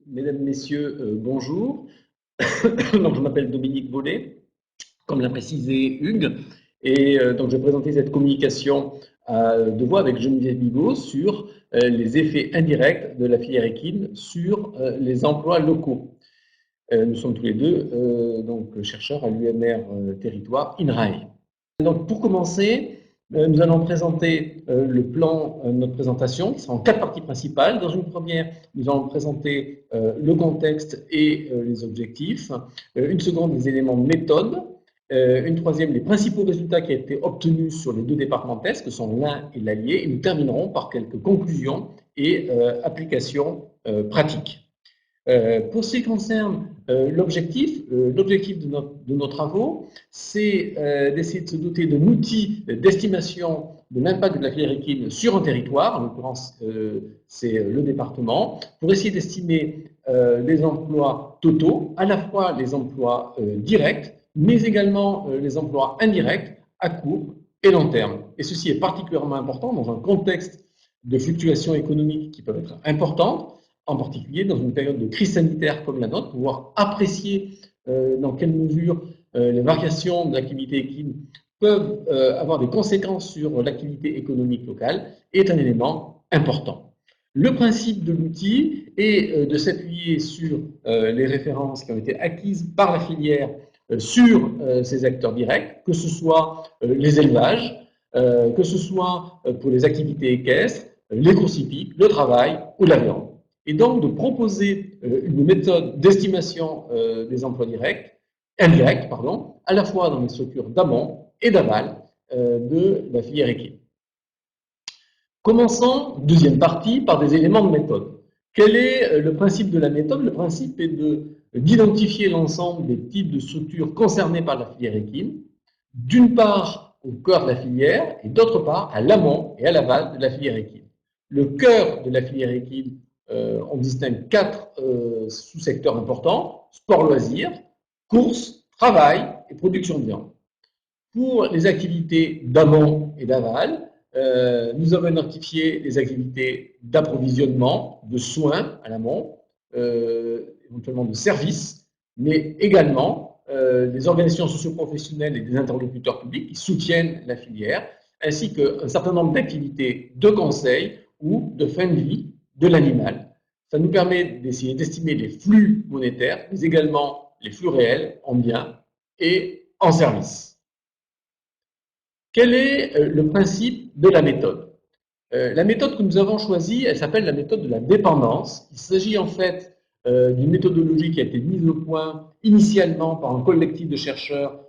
Mesdames, Messieurs, bonjour. Donc, je m'appelle Dominique Bollet, comme l'a précisé Hugues, et donc je vais présenter cette communication à deux voix avec Geneviève Bigot sur les effets indirects de la filière équine sur les emplois locaux. Nous sommes tous les deux donc chercheurs à l'UMR Territoire INRAE. Donc, pour commencer, nous allons présenter le plan de notre présentation, qui sera en 4 parties principales. Dans une première, nous allons présenter le contexte et les objectifs. Une seconde, les éléments de méthode. Une troisième, les principaux résultats qui ont été obtenus sur les deux départements de test, que sont l'Ain et l'Allier. Et nous terminerons par quelques conclusions et applications pratiques. Pour ce qui concerne l'objectif de nos travaux, c'est d'essayer de se doter d'un outil d'estimation de l'impact de la filière équine sur un territoire, en l'occurrence c'est le département, pour essayer d'estimer les emplois totaux, à la fois les emplois directs, mais également les emplois indirects à court et long terme. Et ceci est particulièrement important dans un contexte de fluctuations économiques qui peuvent être importantes, en particulier dans une période de crise sanitaire comme la nôtre, pouvoir apprécier dans quelle mesure les variations de l'activité équine peuvent avoir des conséquences sur l'activité économique locale est un élément important. Le principe de l'outil est de s'appuyer sur les références qui ont été acquises par la filière sur ces acteurs directs, que ce soit les élevages, que ce soit pour les activités équestres, les courses hippiques, le travail ou la viande. Et donc de proposer une méthode d'estimation des emplois indirects, à la fois dans les structures d'amont et d'aval de la filière équine. Commençons, deuxième partie, par des éléments de méthode. Quel est le principe de la méthode? Le principe est d'identifier l'ensemble des types de structures concernées par la filière équine, d'une part au cœur de la filière et d'autre part à l'amont et à l'aval de la filière équine. Le cœur de la filière équine, on distingue 4 sous-secteurs importants: sport loisirs, course, travail et production de viande. Pour les activités d'amont et d'aval, nous avons identifié les activités d'approvisionnement, de soins à l'amont, éventuellement de services, mais également des organisations socioprofessionnelles et des interlocuteurs publics qui soutiennent la filière, ainsi qu'un certain nombre d'activités de conseil ou de fin de vie de l'animal. Ça nous permet d'essayer d'estimer les flux monétaires, mais également les flux réels en biens et en services. Quel est le principe de la méthode? La méthode que nous avons choisie, elle s'appelle la méthode de la dépendance. Il s'agit en fait d'une méthodologie qui a été mise au point initialement par un collectif de chercheurs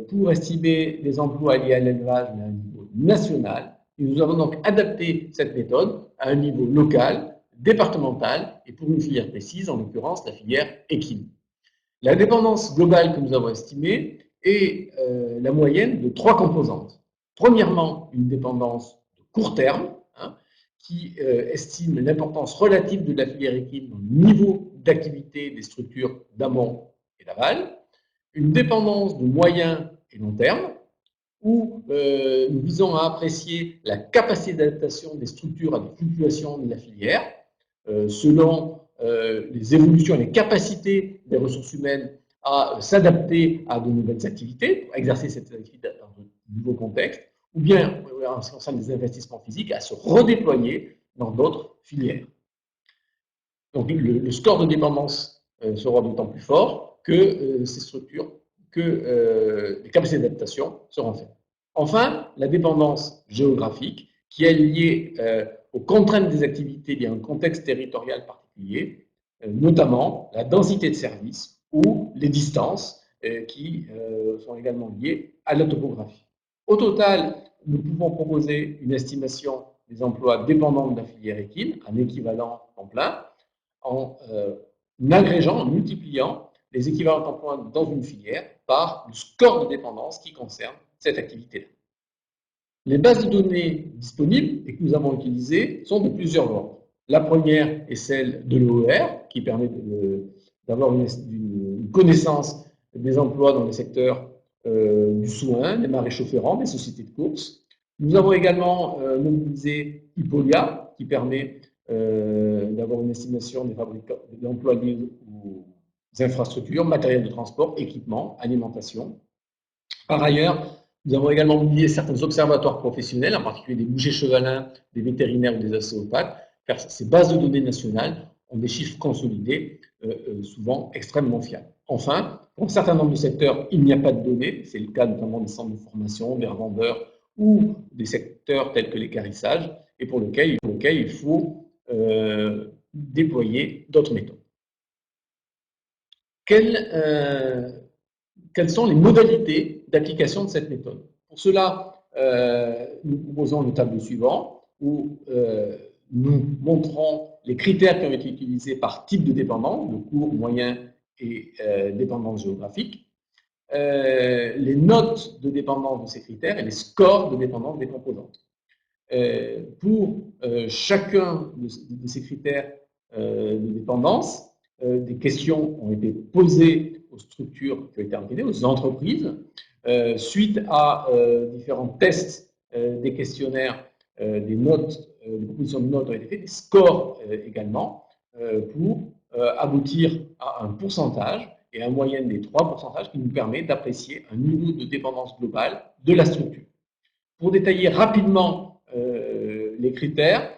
pour estimer les emplois liés à l'élevage à un niveau national. Et nous avons donc adapté cette méthode à un niveau local, départemental et pour une filière précise, en l'occurrence la filière équine. La dépendance globale que nous avons estimée est la moyenne de 3 composantes. Premièrement, une dépendance de court terme, qui estime l'importance relative de la filière équine dans le niveau d'activité des structures d'amont et d'aval. Une dépendance de moyen et long terme, où nous visons à apprécier la capacité d'adaptation des structures à des fluctuations de la filière, selon les évolutions et les capacités des ressources humaines à s'adapter à de nouvelles activités, pour exercer cette activité dans de nouveaux contextes, ou bien, en ce qui concerne les investissements physiques, à se redéployer dans d'autres filières. Donc, le score de dépendance sera d'autant plus fort que ces structures, que les capacités d'adaptation seront faibles. Enfin, la dépendance géographique, qui est liée aux contraintes des activités liées à un contexte territorial particulier, notamment la densité de services ou les distances qui sont également liées à la topographie. Au total, nous pouvons proposer une estimation des emplois dépendants de la filière équine, un équivalent en plein, en agrégeant, en multipliant les équivalents d'emploi dans une filière par le score de dépendance qui concerne cette activité-là. Les bases de données disponibles et que nous avons utilisées sont de plusieurs ordres. La première est celle de l'OER, qui permet d'avoir une connaissance des emplois dans les secteurs du soin, des maréchaux ferrants, des sociétés de course. Nous avons également mobilisé Hippolia, qui permet d'avoir une estimation des fabricants, de l'emploi lié aux infrastructures, matériel de transport, équipement, alimentation. Par ailleurs, nous avons également oublié certains observatoires professionnels, en particulier des bougers chevalins, des vétérinaires ou des ostéopathes, car ces bases de données nationales ont des chiffres consolidés, souvent extrêmement fiables. Enfin, pour un certain nombre de secteurs, il n'y a pas de données. C'est le cas notamment des centres de formation, des revendeurs ou des secteurs tels que l'équarrissage, et pour lequel il faut déployer d'autres méthodes. Quelles sont les modalités d'application de cette méthode? Pour cela, nous proposons le tableau suivant où nous montrons les critères qui ont été utilisés par type de dépendance, de court, moyen et dépendance géographique, les notes de dépendance de ces critères et les scores de dépendance des composantes. Pour chacun de ces critères de dépendance, des questions ont été posées aux structures qui ont été enquêtées, aux entreprises, suite à différents tests des questionnaires, des notes, des propositions de notes ont été faites, des scores également, pour aboutir à un pourcentage et un moyenne des 3 pourcentages qui nous permet d'apprécier un niveau de dépendance globale de la structure. Pour détailler rapidement les critères,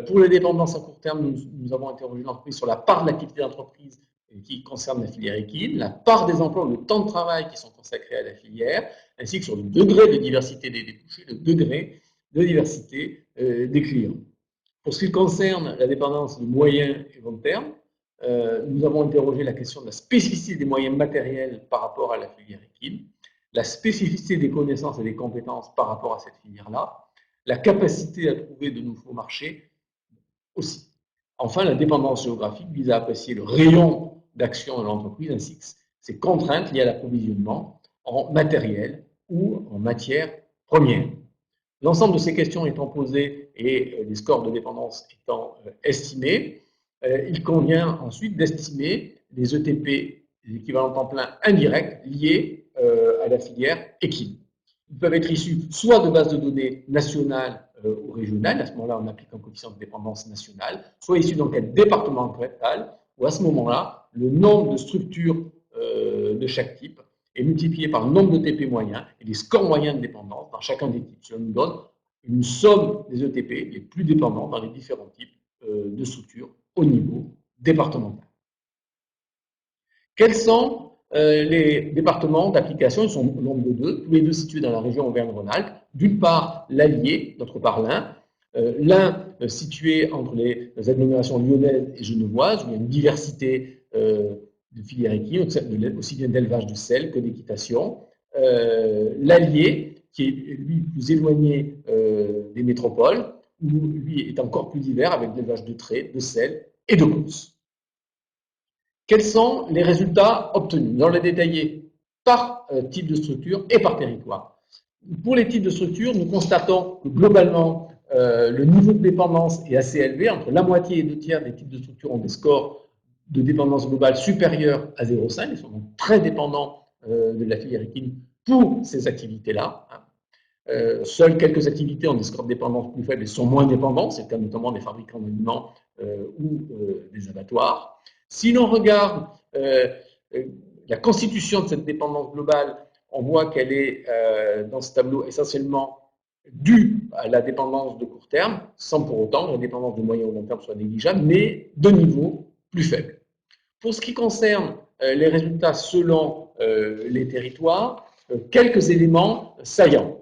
pour les dépendances à court terme, nous avons interrogé l'entreprise sur la part de l'activité d'entreprise qui concerne la filière équine, la part des emplois, le temps de travail qui sont consacrés à la filière, ainsi que sur le degré de diversité des débouchés, le degré de diversité des clients. Pour ce qui concerne la dépendance de moyen et long terme, nous avons interrogé la question de la spécificité des moyens matériels par rapport à la filière équine, la spécificité des connaissances et des compétences par rapport à cette filière-là, la capacité à trouver de nouveaux marchés aussi. Enfin, la dépendance géographique vise à apprécier le rayon d'action de l'entreprise ainsi que ses contraintes liées à l'approvisionnement en matériel ou en matières premières. L'ensemble de ces questions étant posées et les scores de dépendance étant estimés, il convient ensuite d'estimer les ETP, les équivalents temps plein indirects liés à la filière équine. Ils peuvent être issus soit de bases de données nationales ou régionales, à ce moment-là on applique un coefficient de dépendance national, soit issus d'enquêtes départementales, où à ce moment-là le nombre de structures de chaque type est multiplié par le nombre de TP moyens et les scores moyens de dépendance dans chacun des types. Cela nous donne une somme des ETP les plus dépendants dans les différents types de structures au niveau départemental. Quels sont les départements d'application? Ils sont au nombre de deux, tous les deux situés dans la région Auvergne-Rhône-Alpes. D'une part, l'Allier, d'autre part l'Ain. L'Ain situé entre les agglomérations lyonnaises et genevoises, où il y a une diversité de filières équines, aussi bien d'élevage de sel que d'équitation. L'Allier, qui est lui plus éloigné des métropoles, où lui est encore plus divers avec l'élevage de trait, de sel et de courses. Quels sont les résultats obtenus? Nous allons les détailler par type de structure et par territoire. Pour les types de structure, nous constatons que globalement, le niveau de dépendance est assez élevé. Entre la moitié et 2/3 des types de structures ont des scores de dépendance globale supérieurs à 0,5. Ils sont donc très dépendants de la filière équine pour ces activités-là. Seules quelques activités ont des scores de dépendance plus faibles et sont moins dépendants. C'est le cas notamment des fabricants d'aliments ou des abattoirs. Si l'on regarde la constitution de cette dépendance globale, on voit qu'elle est dans ce tableau essentiellement due à la dépendance de court terme, sans pour autant que la dépendance de moyen ou long terme soit négligeable, mais de niveau plus faible. Pour ce qui concerne les résultats selon les territoires, quelques éléments saillants.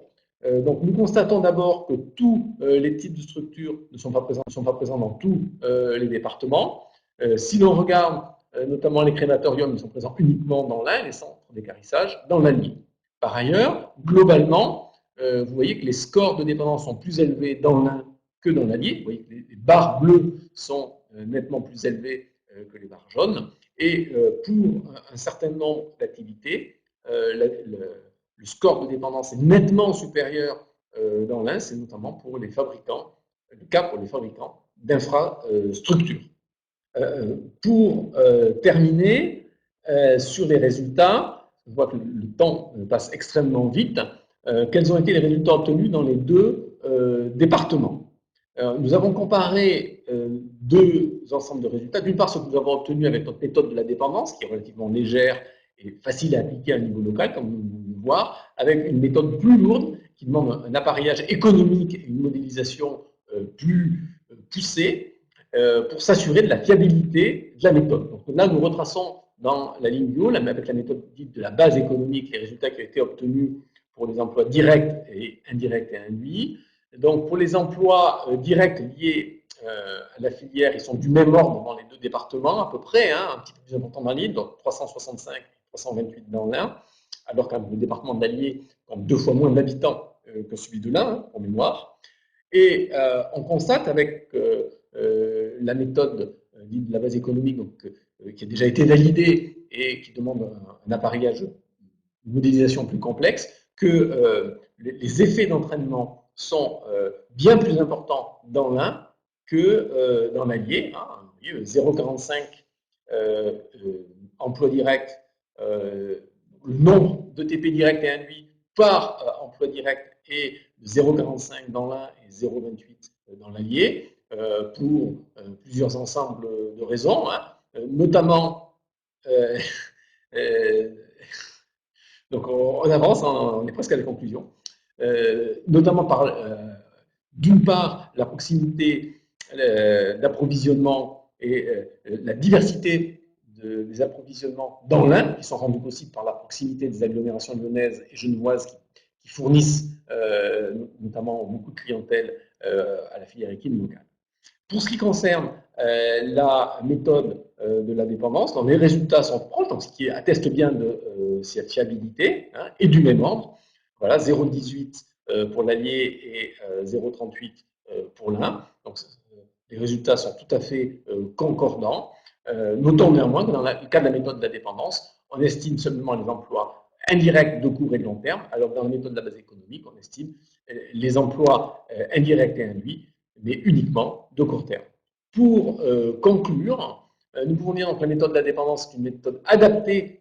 Donc, nous constatons d'abord que tous les types de structures ne sont pas présents dans tous les départements. Si l'on regarde notamment les crématoriums, ils sont présents uniquement dans l'Ain, les centres d'équarrissage dans l'Allier. Par ailleurs, globalement, vous voyez que les scores de dépendance sont plus élevés dans l'Ain que dans l'Allier. Vous voyez que les barres bleues sont nettement plus élevées que les barres jaunes. Et pour un certain nombre d'activités, le score de dépendance est nettement supérieur dans l'Ain, c'est notamment pour les fabricants, le cas pour les fabricants d'infrastructures. Pour terminer, sur les résultats, on voit que le temps passe extrêmement vite. Quels ont été les résultats obtenus dans les deux départements? Nous avons comparé deux ensembles de résultats. D'une part, ce que nous avons obtenu avec notre méthode de la dépendance, qui est relativement légère et facile à appliquer à un niveau local, comme vous pouvez le voir, avec une méthode plus lourde, qui demande un appareillage économique et une modélisation plus poussée pour s'assurer de la fiabilité de la méthode. Donc là, nous retraçons dans la ligne du haut, avec la méthode dite de la base économique, les résultats qui ont été obtenus pour les emplois directs et indirects et induits. Donc, pour les emplois directs liés à la filière, ils sont du même ordre dans les deux départements, à peu près, hein, un petit peu plus important dans l'île, donc 365 et 328 dans l'Ain, alors que le département de l'Allier compte 2 fois moins d'habitants que celui de l'Ain, hein, pour mémoire. Et on constate avec la méthode dite de la base économique, donc, qui a déjà été validée et qui demande un appareillage, une modélisation plus complexe, que les effets d'entraînement sont bien plus importants dans l'un que dans l'Allier. Hein, 0,45 emplois directs, le nombre de TP directs et induits par emploi direct est de 0,45 dans l'un et 0,28 dans l'Allier, pour plusieurs ensembles de raisons, hein, notamment donc on avance, on est presque à la conclusion. Notamment par, d'une part, la proximité d'approvisionnement et la diversité des approvisionnements dans l'Ain, qui sont rendus possibles par la proximité des agglomérations lyonnaises et genevoises qui fournissent notamment beaucoup de clientèle à la filière équine locale. Pour ce qui concerne la méthode de la dépendance, les résultats sont proches, donc ce qui atteste bien de cette fiabilité, hein, et du même ordre. Voilà, 0,18 pour l'Allier et 0,38 pour l'Ain. Donc les résultats sont tout à fait concordants. Notons néanmoins que dans le cas de la méthode de la dépendance, on estime seulement les emplois indirects de court et de long terme, alors que dans la méthode de la base économique, on estime les emplois indirects et induits, mais uniquement de court terme. Pour conclure, nous pouvons dire que la méthode de la dépendance est une méthode adaptée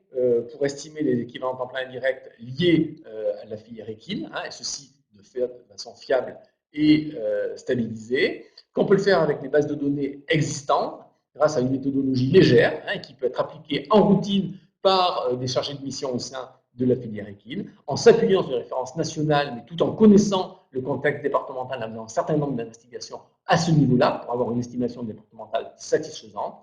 pour estimer les équivalents temps plein indirects liés à la filière équine, hein, et ceci de façon fiable et stabilisée, qu'on peut le faire avec les bases de données existantes, grâce à une méthodologie légère, hein, qui peut être appliquée en routine par des chargés de mission au sein de la filière équine, en s'appuyant sur les références nationales, mais tout en connaissant le contexte départemental, en faisant un certain nombre d'investigations à ce niveau-là, pour avoir une estimation départementale satisfaisante.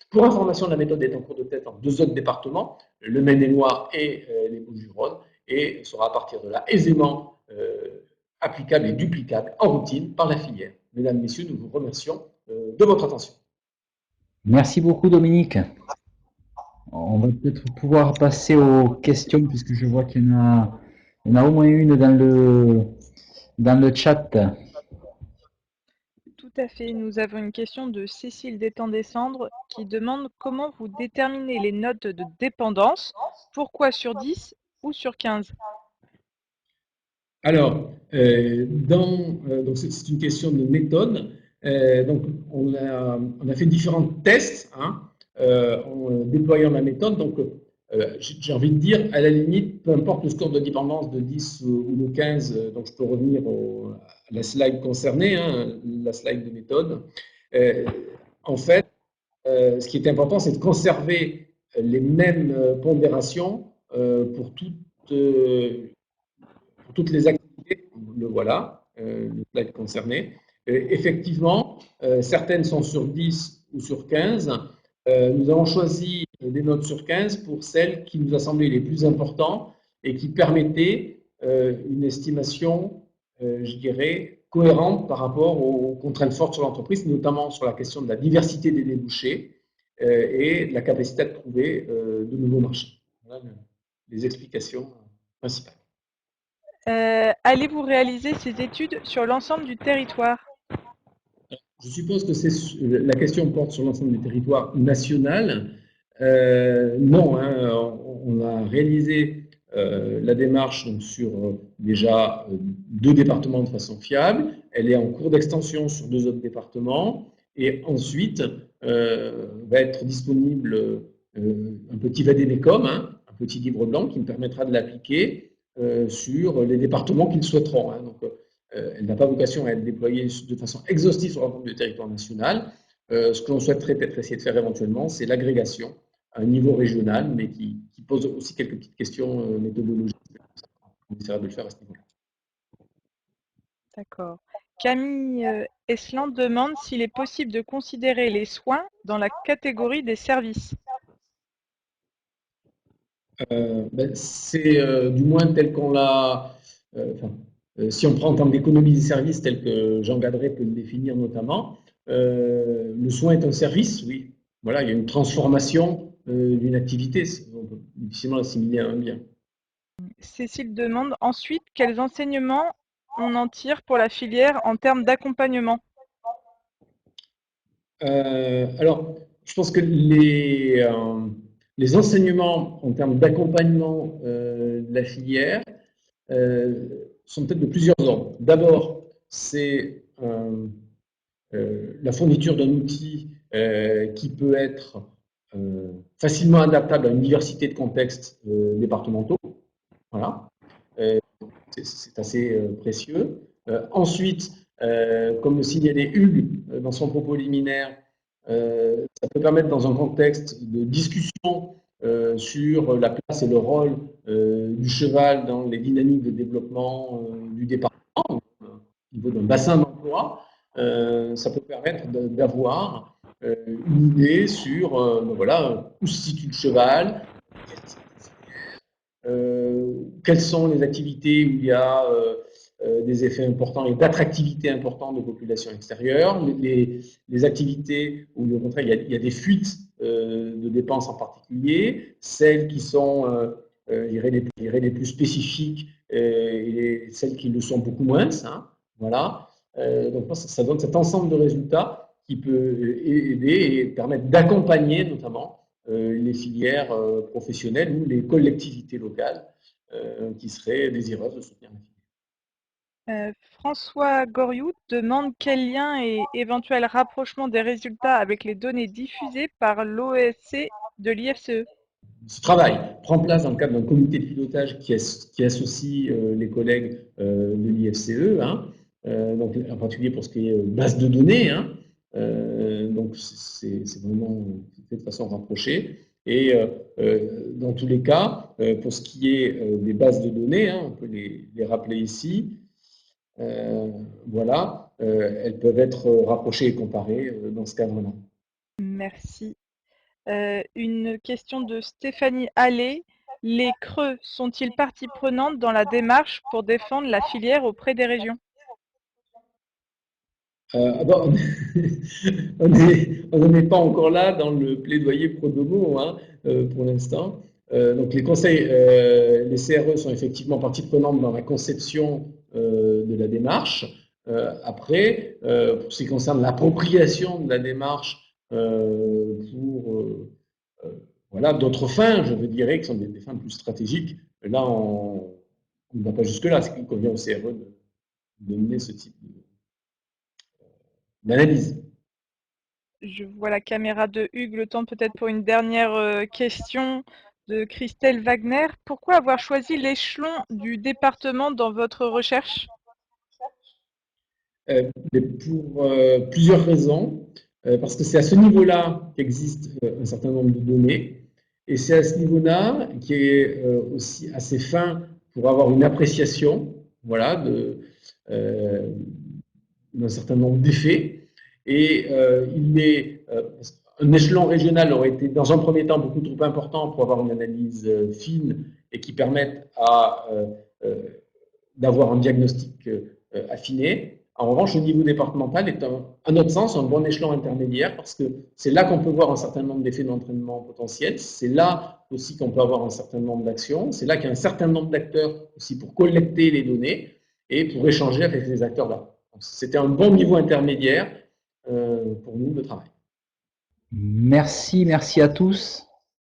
Pour information, la méthode est en cours de test dans 2 autres départements, le Maine-et-Loire et les Bouches-du-Rhône, et sera à partir de là aisément applicable et duplicable en routine par la filière. Mesdames, Messieurs, nous vous remercions de votre attention. Merci beaucoup, Dominique. On va peut-être pouvoir passer aux questions, puisque je vois qu'il y en a au moins une dans le chat. Tout à fait. Nous avons une question de Cécile Détend-Descendre qui demande comment vous déterminez les notes de dépendance, pourquoi sur 10 ou sur 15? Alors, donc c'est une question de méthode. Donc, on a fait différents tests, hein, en déployant la méthode. Donc, j'ai envie de dire, à la limite, peu importe le score de dépendance de 10 ou de 15, donc je peux revenir à la slide concernée, hein, la slide de méthode. En fait, ce qui est important, c'est de conserver les mêmes pondérations pour toutes les activités. Le voilà, le slide concerné. Effectivement, certaines sont sur 10 ou sur 15. Nous avons choisi des notes sur 15 pour celles qui nous a semblé les plus importantes et qui permettaient une estimation, je dirais, cohérente par rapport aux contraintes fortes sur l'entreprise, notamment sur la question de la diversité des débouchés et de la capacité à trouver de nouveaux marchés. Voilà les explications principales. Allez-vous réaliser ces études sur l'ensemble du territoire? Je suppose que la question porte sur l'ensemble du territoire national. Non, hein, on a réalisé la démarche donc, sur déjà 2 départements de façon fiable. Elle est en cours d'extension sur 2 autres départements. Et ensuite, va être disponible un petit vadémécum, hein, un petit livre blanc qui me permettra de l'appliquer sur les départements qui le souhaiteront. Hein. Donc, elle n'a pas vocation à être déployée de façon exhaustive sur l'ensemble du territoire national. Ce que l'on souhaiterait peut-être essayer de faire éventuellement, c'est l'agrégation à un niveau régional, mais qui pose aussi quelques petites questions méthodologiques. On essaiera de le faire à ce niveau-là. D'accord. Camille Eslan demande s'il est possible de considérer les soins dans la catégorie des services. C'est du moins tel qu'on l'a. Si on prend en termes d'économie des services, tel que Jean Gadret peut le définir notamment, le soin est un service, oui. Voilà, il y a une transformation d'une activité. On peut difficilement l'assimiler à un bien. Cécile demande ensuite quels enseignements on en tire pour la filière en termes d'accompagnement. Alors, je pense que les enseignements en termes d'accompagnement de la filière sont peut-être de plusieurs ordres. D'abord, c'est la fourniture d'un outil qui peut être facilement adaptable à une diversité de contextes départementaux. Voilà. C'est assez précieux. Ensuite, comme le signalait Hugues dans son propos liminaire, ça peut permettre dans un contexte de discussion sur la place et le rôle du cheval dans les dynamiques de développement du département, au niveau d'un bassin d'emploi, ça peut permettre d'avoir une idée sur ben voilà, où se situe le cheval, quelles sont les activités où il y a des effets importants et d'attractivité importante de population extérieure, les activités où au contraire il y a des fuites de dépenses en particulier, celles qui sont je dirais les plus spécifiques et celles qui le sont beaucoup moins. Hein, voilà. Donc ça donne cet ensemble de résultats qui peut aider et permettre d'accompagner notamment les filières professionnelles ou les collectivités locales qui seraient désireuses de soutenir la filière. François Goriou demande quel lien et éventuel rapprochement des résultats avec les données diffusées par l'OSC de l'IFCE. Ce travail prend place dans le cadre d'un comité de pilotage qui associe les collègues de l'IFCE, hein, donc en particulier pour ce qui est base de données. Hein, donc c'est vraiment fait de façon rapprochée. Et dans tous les cas, pour ce qui est des bases de données, hein, on peut les rappeler ici. Voilà, elles peuvent être rapprochées et comparées dans ce cadre-là. Merci. Une question de Stéphanie Allais. Les creux sont-ils partie prenante dans la démarche pour défendre la filière auprès des régions? Bon, on n'en est pas encore là dans le plaidoyer pro domo hein, pour l'instant. Donc les conseils, les CRE sont effectivement partie prenante dans la conception de la démarche. Après, pour ce qui concerne l'appropriation de la démarche pour voilà, d'autres fins, je dirais, qui sont des fins plus stratégiques, là, on ne va pas jusque-là. C'est qu'il convient au CRE de mener ce type d'analyse. Je vois la caméra de Hugues, le temps peut-être pour une dernière question de Christelle Wagner. Pourquoi avoir choisi l'échelon du département dans votre recherche? Pour plusieurs raisons. Parce que c'est à ce niveau-là qu'existe un certain nombre de données. Et c'est à ce niveau-là qui est aussi assez fin pour avoir une appréciation voilà, d'un certain nombre d'effets. Et un échelon régional aurait été dans un premier temps beaucoup trop important pour avoir une analyse fine et qui permette d'avoir un diagnostic affiné. En revanche, le niveau départemental est, à notre sens, un bon échelon intermédiaire parce que c'est là qu'on peut voir un certain nombre d'effets d'entraînement potentiels. C'est là aussi qu'on peut avoir un certain nombre d'actions. C'est là qu'il y a un certain nombre d'acteurs aussi pour collecter les données et pour échanger avec ces acteurs-là. C'était un bon niveau intermédiaire pour nous de travail. Merci à tous.